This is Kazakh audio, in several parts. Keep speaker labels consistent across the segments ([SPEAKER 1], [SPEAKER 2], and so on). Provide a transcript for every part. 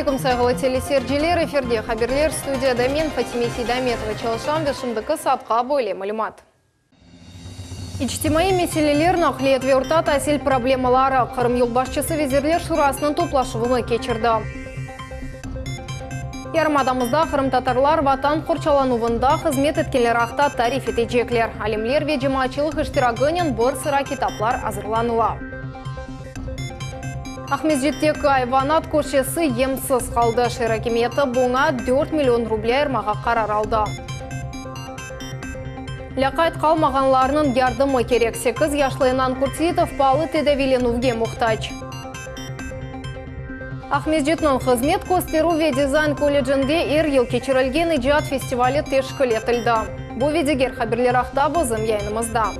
[SPEAKER 1] алейкум, сайгылы телесерджилер, эфирде хаберлер, студияда мен Фатиме Сейдаметова чалышам вешімдікі сатқа бойле малымат. Ичтимаи меселелер нақлиет веурта тәсіл проблемалары Қырым елбашчысы везерлер шурасының топлашуыны кечірді. Ярмадамызда Қырым татарлар ватан құрчалануында қызмет еткелер ақта тариф етежеклер. Алемлер ве жемачылық іштирагынен бір сыра китаплар азырланыла. Ахмезжеттегі айванат көшесі емсіз қалды. Шеракеметі бұңа 4 миллион рублей армаға қарар алды. Ләқайт қалмағанларының ярдымы керек. 8 яшлыйынан Куртситов балы тедавиленуге мұқтач. Ахмезжетнің қызмет көстеру ве дизайн колледжінде ел кечірілген иджат фестивалі тешкіл етілді. Бұл ведегер хаберлер ақта бозым яйнымызда.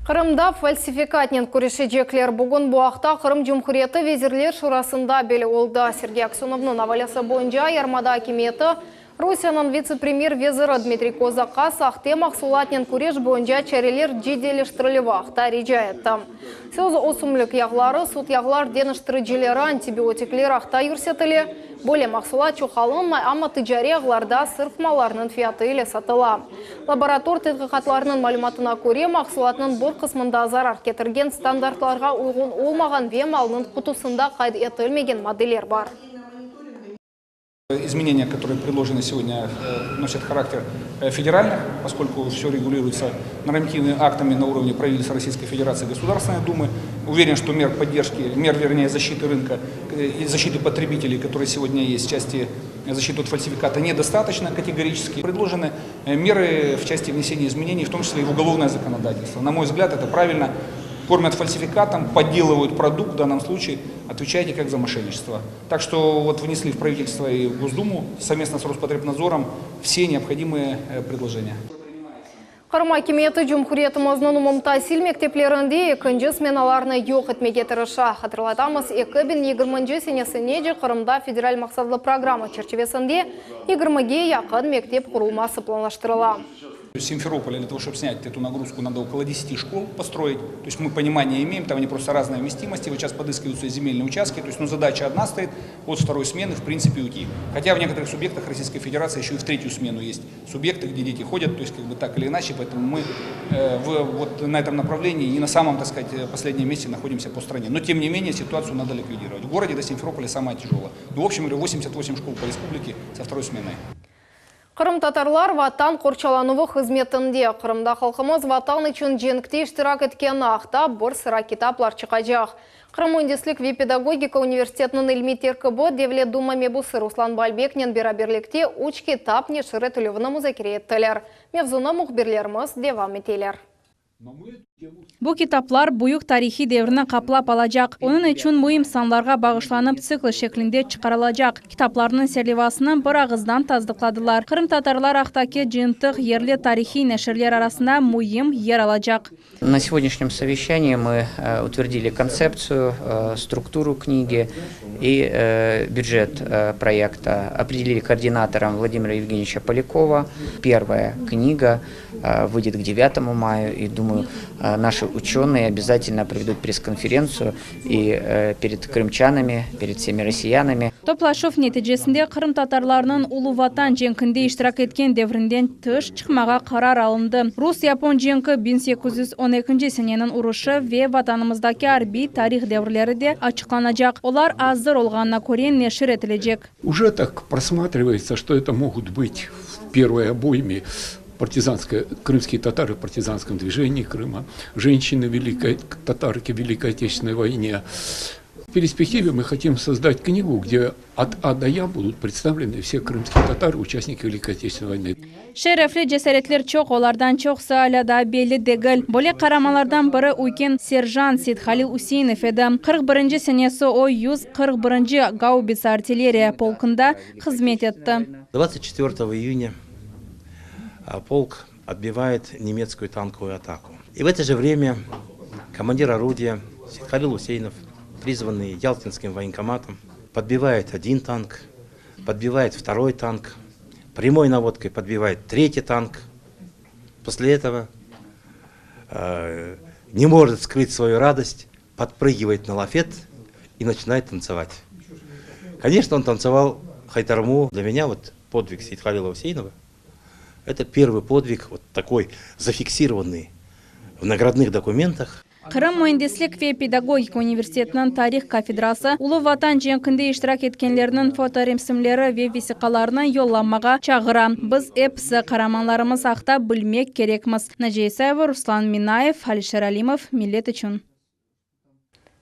[SPEAKER 1] Қырымда фальсификатнен күрешеджеклер бүгін бұақта Қырым Жұмхуреті везерлер шурасында белі олды. Сергей Аксеновның авалясы бойынша Ярмада акиметі Русияның вице-премьер везірі Дмитрий Козаққа сақты мақсулатнен күреш бойынша чәрелер жеделештірілі вақта режа етті. Сөз осымлік яғлары, суд яғлар денештіріджелері антибиотиклер ақта юрсетілі, боле мақсулат чухалын, ама тыджари яғларда сырфмаларының фияты еле сатыла. Лаборатор тетқиқатларының малыматына көре мақсулатының бұл қысмында зарар кетірген стандартларға ұйғын олмаған ве малының құтысында қайд етілмеген моделер бар.
[SPEAKER 2] Изменения, которые предложены сегодня, носят характер федеральных, поскольку все регулируется нормативными актами на уровне правительства Российской Федерации и Государственной Думы. Уверен, что мер поддержки, вернее, защиты рынка и защиты потребителей, которые сегодня есть в части защиты от фальсификата, недостаточно категорически. Предложены меры в части внесения изменений, в том числе и в уголовное законодательство. На мой взгляд, это правильно. Кормят фальсификатом, подделывают продукт, в данном случае отвечаете как за мошенничество. Так что вот внесли в правительство и в Госдуму совместно с Роспотребнадзором все необходимые предложения.
[SPEAKER 1] Қырым акиметі Жұмхуретіміздің ұмымта сил мектеплерінде екінші сменаларны жоқ етмеге тырыша. Хатырлатамыз 2020 сенесіне же Қырымда федераль мақсатлы программа чертевесінде 20-ге яқын мектеп құрылмасы планлаштырыла.
[SPEAKER 2] В Симферополе для того, чтобы снять эту нагрузку, надо около 10 школ построить. То есть мы понимание имеем, там они просто разной вместимости. Вот сейчас подыскиваются земельные участки. То есть задача одна стоит, от второй смены в принципе уйти. Хотя в некоторых субъектах Российской Федерации еще и в третью смену есть субъекты, где дети ходят, то есть как бы так или иначе. Поэтому мы вот на этом направлении не на самом, так сказать, последнем месте находимся по стране. Но тем не менее ситуацию надо ликвидировать. В городе до Симферополя самая тяжелая. Ну, в общем, 88 школ по республике со второй сменой.
[SPEAKER 1] Қырым татарлар ватан қорчалануы қызметінде. Қырымда халқымыз ватан үшін женікте іштирак еткен ақта бір сыра китаплар чықажақ. Қырым өндеслік педагогика университетінің ilmi-terki bu Devlet Duma mebusi Ruslan Balbekнен бераберлікте үш китап нешірі түлігіні музакире еттілер. Мевзуны мұхберлеріміз девам етелер.
[SPEAKER 3] Бұл китаплар бұйық тарихи дәуірні қаплап алажақ. Оның үшін мұйым санларға бағышланып цикл шеклінде чықарылажақ. Китапларының серлевасынан бір ағыздан таздықладылар. Қырым татарлар ақтаке жиынтық ерлі тарихи нәшірлер арасында мұйым ер алажақ.
[SPEAKER 4] На сегодняшнем совещании мы утвердили концепцию, структуру книги и бюджет проекта. Определили координатором Владимира Евгеньевича Полякова. Первая книга выйдет к 9 мая, и думаю, наши ученые обязательно проведут пресс-конференцию и перед крымчанами, перед всеми россиянами.
[SPEAKER 3] Топлашов нәтижесінде Қырым татарларының ұлы ватан женкінде иштирак еткен девринден тыш чықмаға қарар алынды. Рус-Япон женкі 1812 сененің ұрышы ве ватанымыздаки арби тарих деврлері де ачықланажақ. Олар азыр олғанына көрен нешір етілежек.
[SPEAKER 5] Уже так просматривается, что это могут быть в первой обойме крымские татары в партизанском движении Крыма, женщины татарки в Великой Отечественной войне. В перспективе мы хотим создать книгу, где от А до Я будут представлены все крымские татары, участники Великой Отечественной войны.
[SPEAKER 3] Шерефли джесаретлер чоқ, олардан чоқсы аляда белі дегіл. Боле қарамалардан бірі уйкен сержант Сейдхалил Усейнов еді. 41-ші сенесі ой 141-ші гаубица артиллерия полкында қызмет етті.
[SPEAKER 6] 24 июня полк отбивает немецкую танковую атаку. И в это же время командир орудия Сейдхалил Усейнов, призванный Ялтинским военкоматом, подбивает один танк, подбивает второй танк, прямой наводкой подбивает третий танк. После этого не может скрыть свою радость, подпрыгивает на лафет и начинает танцевать. Конечно, он танцевал Хайтарму. Для меня вот подвиг Сейдхалила Хусейнова – это первый подвиг, вот такой зафиксированный в наградных документах.
[SPEAKER 3] Қырым Mühendislik ve Pedagogika университетінің тарих кафедрасы Улы Ватан жеңкінде иштирак еткенлерінің фоторесімлері ве весиқаларына yollanmaға чағыра. Біз эпсі қараманларымыз ақтап білмек керекміз. Нәжейсаева, Руслан Минаев, Алишер Алимов, Миллет үшін.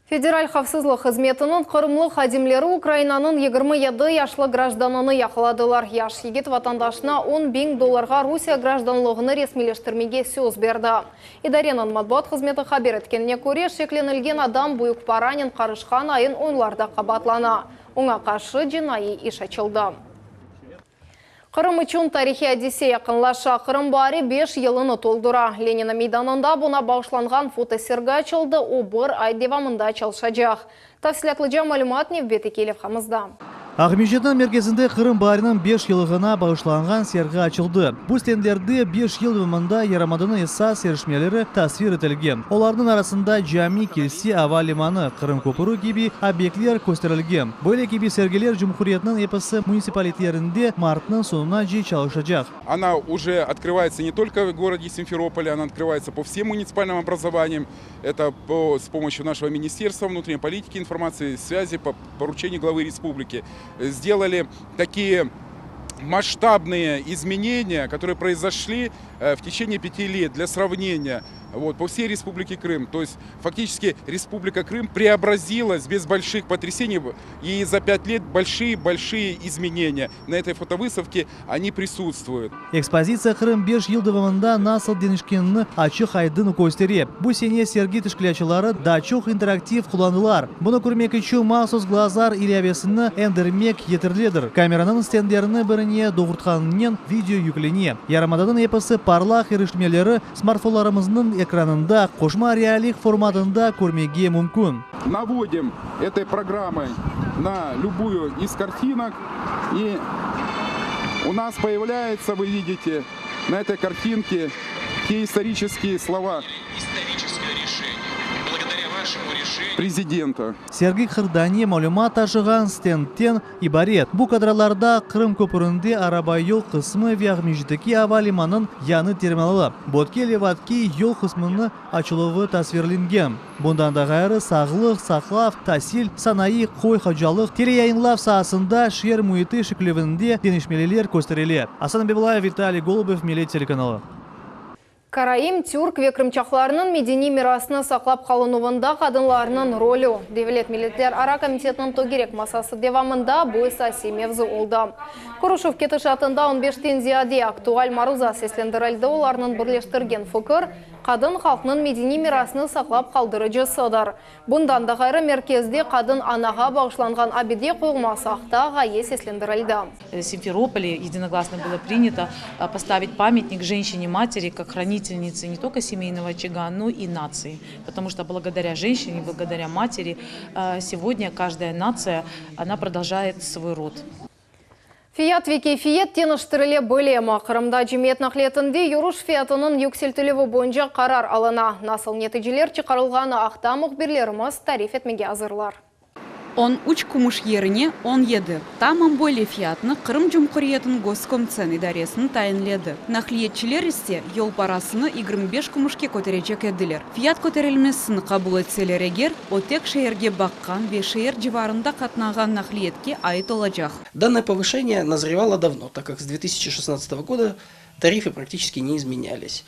[SPEAKER 1] Федераль хавсызлық қызметінің қырымлы хадимлері Украинаның 27 яшлы гражданыны яқыладылар. Яш егет ватандашына $10,000 Русия гражданлығыны ресмилештірмеге сөз берді. Идаренің матбуат қызметі хабер еткеніне көре, шекленілген адам бұйық паранен қарышқан айын онларда қабатлана. Оңа қаршы жинайы иш açıldı. Қырым үшін тарихи Одиссея қынлаша. Қырым бары 5 елыны толдыра. Ленина мейданында бұна бағышланған фотосерга açıldı. О бір ай девамында çalışacak. Tafsilatlıca malumat Nevbeti Келев хамызда.
[SPEAKER 7] Ағмежеттің меркезінде Қырым барының 5 елығына бағышланған сергі açılды. Бұл стендерді 5 ел өмінда Ярамадының еса серішмелері тасвир етілген. Олардың арасында Жами, Келси, Ава лиманы, Қырым көпірі gibi объектлер көстерілген. Böyle gibi sergiler Cumhuriyetінің эпосы муниципалитеттерінде мартының sonuna жи çalışacak.
[SPEAKER 8] Она уже открывается не только в городе Симферополе, она открывается по всем муниципальным образованиям. Это с помощью нашего Министерства внутренней политики, информации, связи, по поручению главы республики. Сделали такие масштабные изменения, которые произошли в течение 5 лет для сравнения по всей Республике Крым. То есть фактически Республика Крым преобразилась без больших потрясений, и за 5 лет большие изменения. На этой фотовыставке они присутствуют.
[SPEAKER 7] Экспозиция Қырым 5 ел davamında nasıl değişkenini açık aydın gösterip, bu sene sergi tişkilatçıları da çok interaktif kullandılar. Bunu görmek için mahsus glazar iliyavesini endirmek yeterlidir. Kameranın stendlerini birine doğurtkanının video yükleniyor. Yaramadanın eposu parlak erişmeleri smartfonlarımızın экранында кошма реалик форматында көрмеге мүмкін.
[SPEAKER 8] Наводим этой программой на любую из картинок, и у нас появляется, вы видите, на этой картинке те исторические слова президента.
[SPEAKER 7] Sergi Қырдани мәлумат ашыған стендтен ибарет. Бұл кадраларда Қырым көпірінде арабай yol қысмы Вяғмеждікі Ава лиманын яны терминалы. Ботке-Леватки yol қысмыны açılığı tasvirленген. Bundan da gayrı sağlıq, saqlaf, tahsil, sanayi, qoy hacalıq, teleyayınlaf sahasında şehir muhiti şeklevinde denişmeliler gösterilir. Асан Беблаев, Виталий Голубев, Милет телеканалы.
[SPEAKER 1] Караим тюрк ве крымчақларының медени мирасыны сақлап қалынуында қадынларының ролі. Девлет милеттер ара комитетінің тогерек масасы девамында бойса семевзі олды. Құрышев кеті шатында 15-тен зияде актуаль маруза сеслендірілді оларының бірлештірген фүкір қадын халқының медени мирасыны сақлап қалдырыжы сыдар. Бұндан да ғайры меркезде қадын анаға бағышланған абеде қойылмасы ақтаға сеслендірілді.
[SPEAKER 9] В Симферополе единогласно было принято поставить памятник женщине-матери как хранительнице не только семейного очага, но и нации. Потому что благодаря женщине, благодаря матери сегодня каждая нация, она продолжает свой род.
[SPEAKER 1] Фият веке фиет теніштіріле бөлемі. Қырымда жемет нақлетінде юруш фиатының юкселтілігі бойынша қарар алына. Насыл нетижелер чықарылғаны ақта мұхберлеріміз тариф етмеге азырлар.
[SPEAKER 10] Он уч кумуш еріне, он еді. Тамам более фиатны Қырым Жұмқұриетін Госкомцен идаресін тайынледі. Нақлиетчілер істе ел парасыны 25 кумушке көтеречек еділер. Фиат көтерілмесіні қабыл етселер егер, отек шеерге баққан ве шеер жеварында қатнаған нақлиетке айт олажақ.
[SPEAKER 11] Данное повышение назревало давно, так как с 2016 года тарифы практически не изменялись.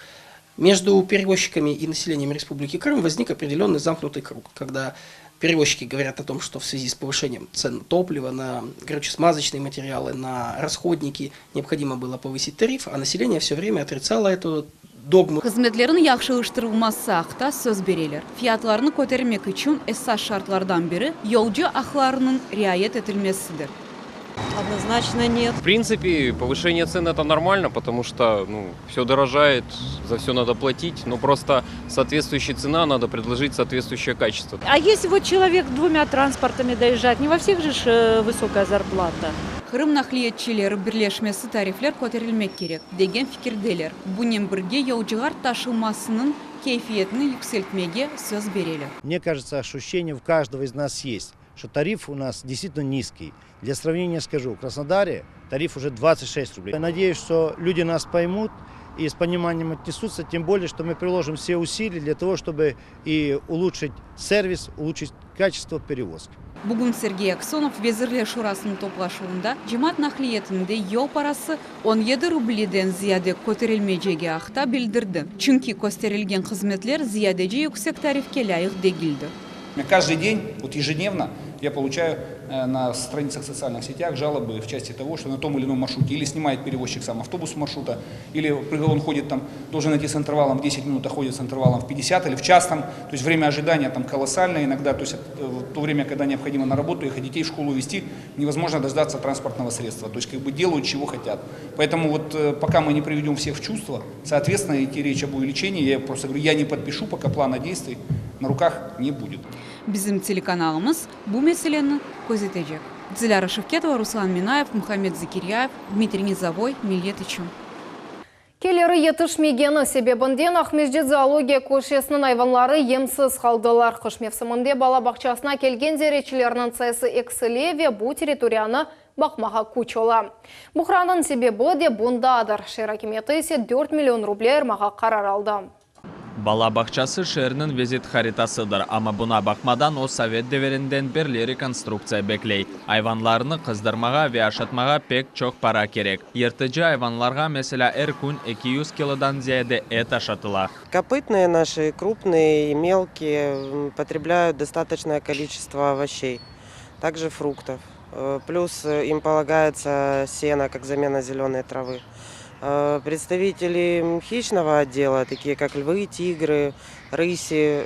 [SPEAKER 11] Между перевозчиками и населением Республики Крым возник определенный замкнутый круг, когда перевозчики говорят о том, что в связи с повышением цен на топливо, на горюче-смазочные материалы, на расходники необходимо было повысить тариф, а население все время отрицало эту догму.
[SPEAKER 10] Қызметлерін яқшылыштырылмасы ақта сөз берелер. Фиятларыны көтермек үшін эссас шартлардан бері yolcu ақларының riayet етілмесідір.
[SPEAKER 12] Однозначно нет.
[SPEAKER 13] В принципе, повышение цен это нормально, потому что все дорожает, за все надо платить, но просто соответствующая цена, надо предложить соответствующее качество.
[SPEAKER 12] А если вот человек 2 транспортами доезжает, не во всех же высокая зарплата.
[SPEAKER 10] Кырым нахлиетчилери бирлешмеси тарифлер көтерилмек керек деген фикирделер. Бунен бирге жолжугар ташылмасынын кейфиетini yükseltmege söz берели.
[SPEAKER 14] Мне кажется, ощущение у каждого из нас есть, что тариф у нас действительно низкий. Для сравнения скажу, в Краснодаре тариф уже 26 рублей. Я надеюсь, что люди нас поймут и с пониманием отнесутся, тем более, что мы приложим все усилия для того, чтобы и улучшить сервис, улучшить качество перевозки.
[SPEAKER 10] Бүгін Сергей Аксонов Везірлер Шурасының топлашуында жемат нахлиетінде yol parası 17 рублиден зияде көтерілмежеге ақта білдірді. Чүнки көстерілген қызметлер зиядеже yüksek тарифке лайық дегилді.
[SPEAKER 2] Каждый день, вот ежедневно, я получаю на страницах социальных сетях жалобы в части того, что на том или ином маршруте или снимает перевозчик сам автобус с маршрута, или он ходит там, должен идти с интервалом в 10 минут, а ходит с интервалом в 50 или в час там, то есть время ожидания там колоссальное иногда, то есть в то время, когда необходимо на работу ехать, детей в школу везти, невозможно дождаться транспортного средства, то есть как бы делают чего хотят. Поэтому вот пока мы не приведем всех в чувство, соответственно, идти речь об увеличении, я просто говорю, я не подпишу, пока плана действий на руках не будет.
[SPEAKER 10] Bizim телеканалымыз bu meseleni көзетecek. Диляра Шевкетова, Руслан Минаев, Мухаммед Закирьяев, Дмитрий Низовой, Милет Ичун.
[SPEAKER 1] Келері етішмегені себебінден Ахмеждет зоология көшесінің айванлары емсіз қалдылар. Қыш мевсімінде бала бақчасына келген зеречілерінің сайысы экселеве бұл территорияны бақмаға көчола. Бұқранын себебі де бұндадыр. Шер акиметі есе 4 миллион рублей маға қарар алды.
[SPEAKER 15] Бала бақчасы шерінің визит харитасыдыр, ама бұна бақмадан о совет деверінден бірлі реконструкция беклей. Айванларыны қыздырмаға ве ашатмаға пек чоқ пара керек. Ертіжі айванларға mesela әр күн 200 килодан зияде эт ашатыла.
[SPEAKER 16] Копытные наши, крупные и мелкие, потребляют достаточное количество овощей, также фруктов. Плюс им полагается сено, как замена зеленой травы. Представители хищного отдела, такие как львы, тигры, рыси,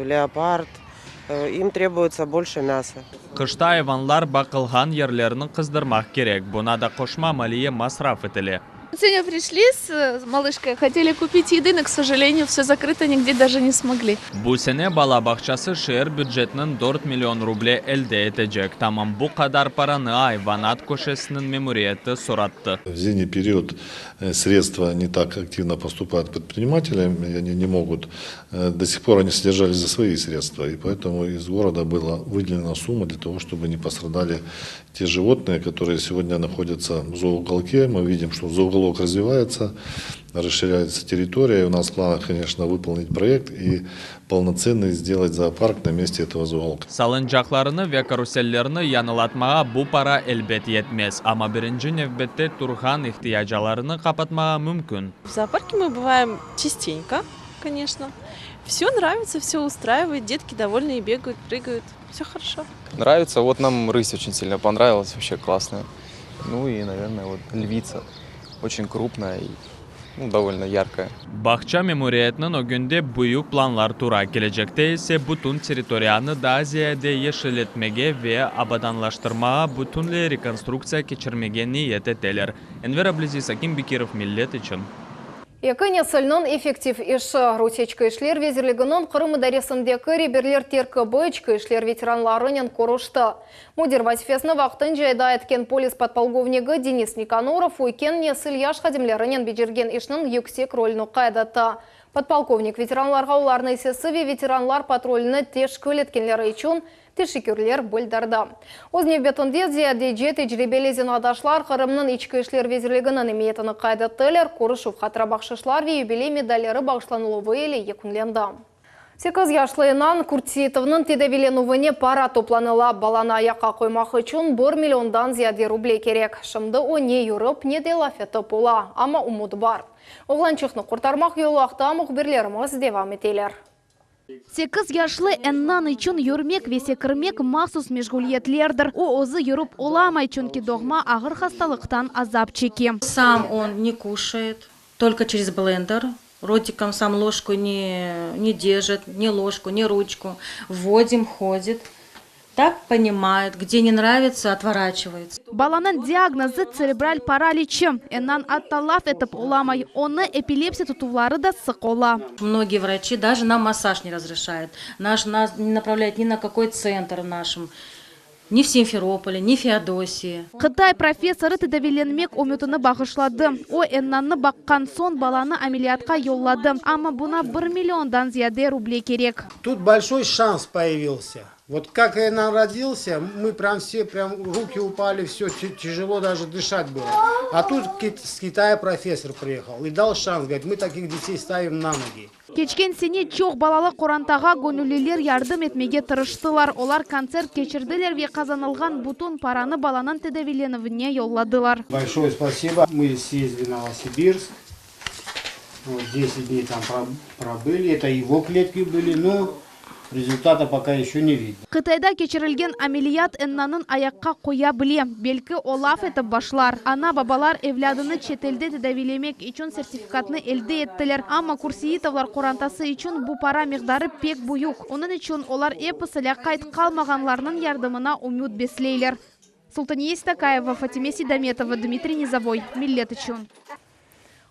[SPEAKER 16] леопард, им требуется больше мяса.
[SPEAKER 15] Қышта айванлар бақылған ерлерінің қыздырмақ керек. Бұна да қошма малие масраф етілі.
[SPEAKER 17] Сегодня пришли с малышкой, хотели купить еды, но, к сожалению, все закрыто, нигде даже не смогли.
[SPEAKER 15] Бұл сене бала бақчасы шер бюджетінің 4 миллион рублей әлде етежек. Тамам бұл қадар параны айванат көшесінің мемориеті сұратты.
[SPEAKER 18] В зимний период средства не так активно поступают предпринимателям, и они не могут, до сих пор они содержались за свои средства, и поэтому из города была выделена сумма для того, чтобы не пострадали те животные, которые сегодня находятся в зооуголке. Мы видим, что зооуголок развивается, расширяется территория. У нас в планах, конечно, выполнить проект и полноценный сделать зоопарк на месте этого зооуголка.
[SPEAKER 15] Салынжақларыны ве каруселлерны янылатмаға бұл пара әлбет етмес. Ама бірінші невбетте тұрған ихтияжаларыны қапатмаға мүмкін.
[SPEAKER 12] В зоопарке мы бываем частенько, конечно. Все нравится, все устраивает, детки довольные, бегают, прыгают. Все хорошо.
[SPEAKER 13] Нравится, вот нам рысь очень сильно понравилась, вообще классная. Ну и, наверное, вот львица, очень крупная и довольно яркая.
[SPEAKER 15] Бақча мемориетінің о günde büyük planlar тура кележекте ise bütün teritoriyаны da ziyade yeşiletmege ve abadanlaştırmağa bütünle rekonstruksiya keçirmege niyet eteler. Enver Ablizis, Аким Бекиров, Милет için.
[SPEAKER 1] Екі несілінің эффектив іші рутечкі ішлер везерлігінің Қырым идаресіндегі реберлер теркі бұйчкі ішлер ветеранларының көрішті. Мудир вазифесіні вақтын жайда еткен полис подполковнигі Денис Никаноров өйкен несіл яш қадемлерінің бежерген ішінің yüksek рөліні қайдаты. Подполковник ветеранларға оларны есесі ве ветеранлар патруліні тешкіл еткенлері үшін тешекерлер бұлдарды. Ознев бетінде зияде тәжірибелезен адашлар Қырымның ичкі ішлер везерлігінің еметіні қайдаттылар, көрішіп қатыра бақшышлар ве юбилей медалері бағышланылығы елі екінленді. 8 яшлыйынан Куртсиетовның тедевиленуіне пара топланыла. Баланы аяққа қоймақ үшін 1 миллиондан зияде рублей керек. Шымды о не юрып, не де лафеті пола, ама умуд бар. Оғланчықны құртармақ елуақта мұхберлеріміз девам етелер.
[SPEAKER 19] 8 яшлы эннан üçün юрмек весе кірмек махсус межгульетлердір. О озы юрып оламай чөнки доғма ағыр хасталықтан азап чеки.
[SPEAKER 20] Сам он не кушает, только через блендер. Ротиком сам ложку не держит, ни ложку, ни ручку. Вводим, ходит. Так понимает, где не нравится, отворачивается.
[SPEAKER 19] Баланын диагнозы церебраль параличи. Эннан атталаф етіп оламай. Оны эпилепсия тутувлары да сықола.
[SPEAKER 20] Многие врачи даже нам массаж не разрешают. Нас не направляют ни на какой центр нашим. Ни в Симферополе, ни в Феодосии.
[SPEAKER 19] Қытай профессоры тедавиленмек үмітіні бағышлады. О эннанны баққан сон баланы амелиятқа йоллады. Ама бұна 1 миллиондан зияде рублей керек.
[SPEAKER 21] Тут большой шанс появился. Вот как я родился, мы прям все, руки упали, все тяжело даже дышать было. А тут с Китая профессор приехал и дал шанс, говорит, мы таких детей ставим на ноги.
[SPEAKER 19] Кечкен сене чоқ балалы қорантаға гөнүлелер ярдым етмеге тырыштылар. Олар концерт кечірділер ве қазанылған бутон параны баланын тедавиленовіне йолладылар.
[SPEAKER 21] Большое спасибо. Мы съездили на Новосибирск. Вот 10 дней там пробыли. Это его клетки были, но результата пока еще не видно.
[SPEAKER 19] Қытайда кечірілген амелият эннанын аяққа қоя біле. Белкі олаф етіп башлар. Ана бабалар евлядыны четелде тедавилемек üçün сертификатны элде еттілер. Ама курсиитовлар қорантасы üçün бұ пара миғдары пек бұйық. Оның үшін олар эпісілі қайт қалмағанларының ярдымына умют беслейлер. Султания Истакаева, Фатиме Сидаметова, Дмитрий Низовой. Миллет үшін.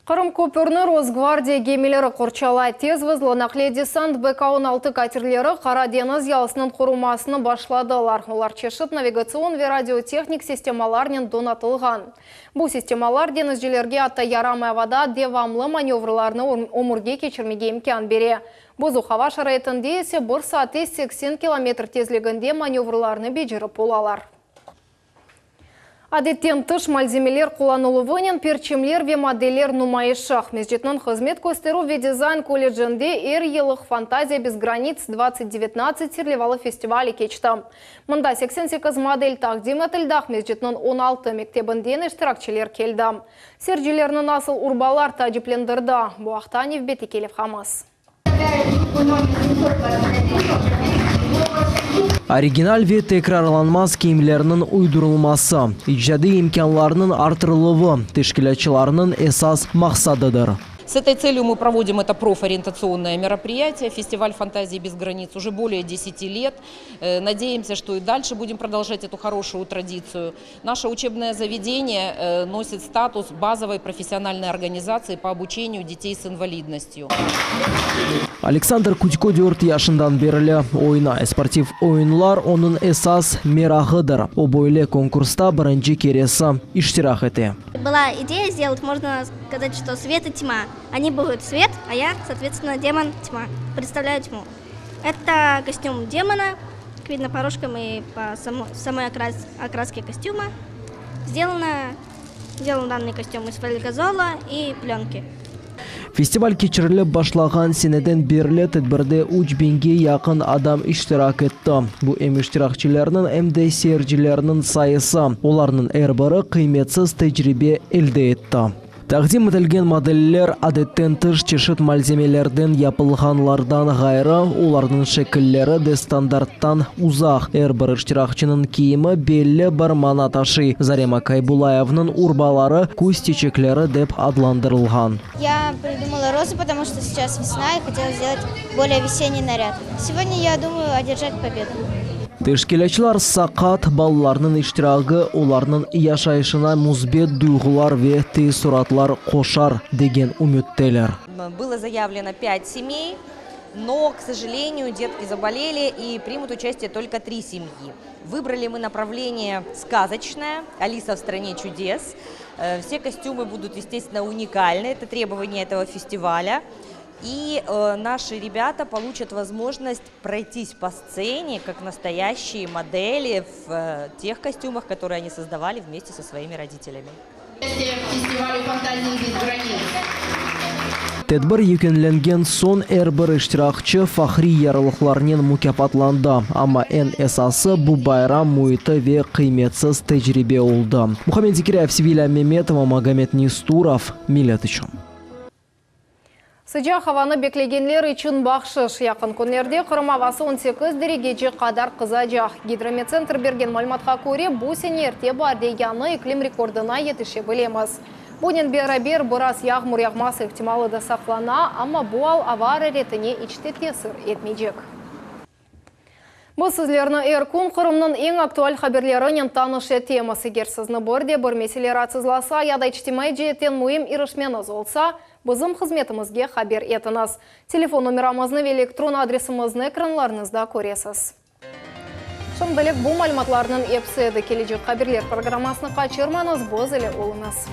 [SPEAKER 1] Қырым көпірні Росгвардия гемелері құрчала тез вызлы нақле десант БК-16 катерлері Қара деңіз ялысының құрумасыны башладылар. Олар чешіт навигацион ве радиотехник системаларнен донатылған. Бұл системалар денізжелерге атта ярамай вада девамлы маневрларны омырге кечірмеге имкан бере. Бұзу хава шарайтынде есе 1 саты 80 км тезлігінде маневрларны бежіріп болалар. Адеттен тыш мальземелер куланылуынен перчемлер ве моделлер нумайышақ. Междетнің қызмет көстеру ве дизайн колледжінде елық фантазия без границ 2019 серлевалы фестивалі кечті. Мұнда 88 модель тақдим етілдақ междетнің 16 мектебінден іштіракчелер келді. Сержелерінің асыл урбалар тәжіплендірді. Бұақтан евбеті келіп қамыз.
[SPEAKER 22] Оригиналь ве текрарланмас киімлерінің уйдырылмасы, ижады имканларының артырылығы тешкілячыларының esas мақсадыдыр.
[SPEAKER 23] С этой целью мы проводим это профориентационное мероприятие. Фестиваль фантазии без границ уже более 10 лет. Надеемся, что и дальше будем продолжать эту хорошую традицию. Наше учебное заведение носит статус базовой профессиональной организации по обучению детей с инвалидностью.
[SPEAKER 22] Александр Кутько 4 yaşından beri oyna спортив oyunlar onun esas merağıdır. O boyle konkursta birinci keresi iştirak etti.
[SPEAKER 24] Была идея сделать, можно сказать, что свет и тьма. Они будут свет, а я, соответственно, демон тьма. Представляю тьму. Это костюм демона, видно по рожкам и по самой окраске костюма. Сделан данный костюм из фольгазола и пленки.
[SPEAKER 22] Festival keçirilip başlagan seneden beri tedbirde 3000'ge yakın adam iştirak etti. Bu hem iştirakçılarının hem de seyircilerinin sayısı. Onların her biri kıymetsiz tecrübe elde etti. Taqdim etilgen modeller adetten tış çeşit malzemelerden yapılganlardan gayrı, onların şekilleri de standarttan uzak. Her bir iştirakçının kiyimi belli bir mana taşı. Zarema Kaybulayev'nin urbaları kuş çiçekleri dep adlandırılgan.
[SPEAKER 24] Я придумала розы, потому что сейчас весна и хотела сделать более весенний наряд. Сегодня я думаю одержать победу.
[SPEAKER 22] Teşkilatçılar sakat ballarının iştirakı onların yaşayışına müsbet duygular ve tesuratlar koşar degen ümitteler.
[SPEAKER 25] Было заявлено 5 семей, но, к сожалению, детки заболели и примут участие только 3 семьи. Выбрали мы направление сказочное, Алиса в стране чудес. Все костюмы будут, естественно, уникальны, это требование этого фестиваля. И наши ребята получат возможность пройтись по сцене как настоящие модели в тех костюмах, которые они создавали вместе со своими родителями.
[SPEAKER 22] Tedbir yüklengen son her bir iştirakçı fahri yarılıklarının mükafatlandı. Ama en esası bu bayram muhiti ve kıymetsiz tecrübe oldu. Muhammed Zikriyev, Sivila Mehmetova, Magomed Nisturov, Millet için.
[SPEAKER 1] Sıcak havanı beklегенлер için бақшыш. Yakın günlerde Kırım havası 18 dereceye kadar kızacak. Gidrometcentr bergen malumatga ko'ra, bu sene erte barde yanı iklim rekorduna yetişe bilemiz. Bunun beraber biraz yağmur yağması ihtimali da saqlana, ama bu al hava hareretine içte tesir etmeyecek. Bu sizlerni Erkun Kırımның en aktual haberlerinin tanışı teması gersizni borde bir mesele rahatsızlasa ya da içtimai jeten muhim irişmeniz olsa, bizim hizmetimizge haber etiniz. Telefon numaramizni ve elektron adresimizni ekranlarınızda көресіз. Шымдылық бұл мәліматларының епседі кележек қаберлер программасыны қачырманыз боз еле олыңыз.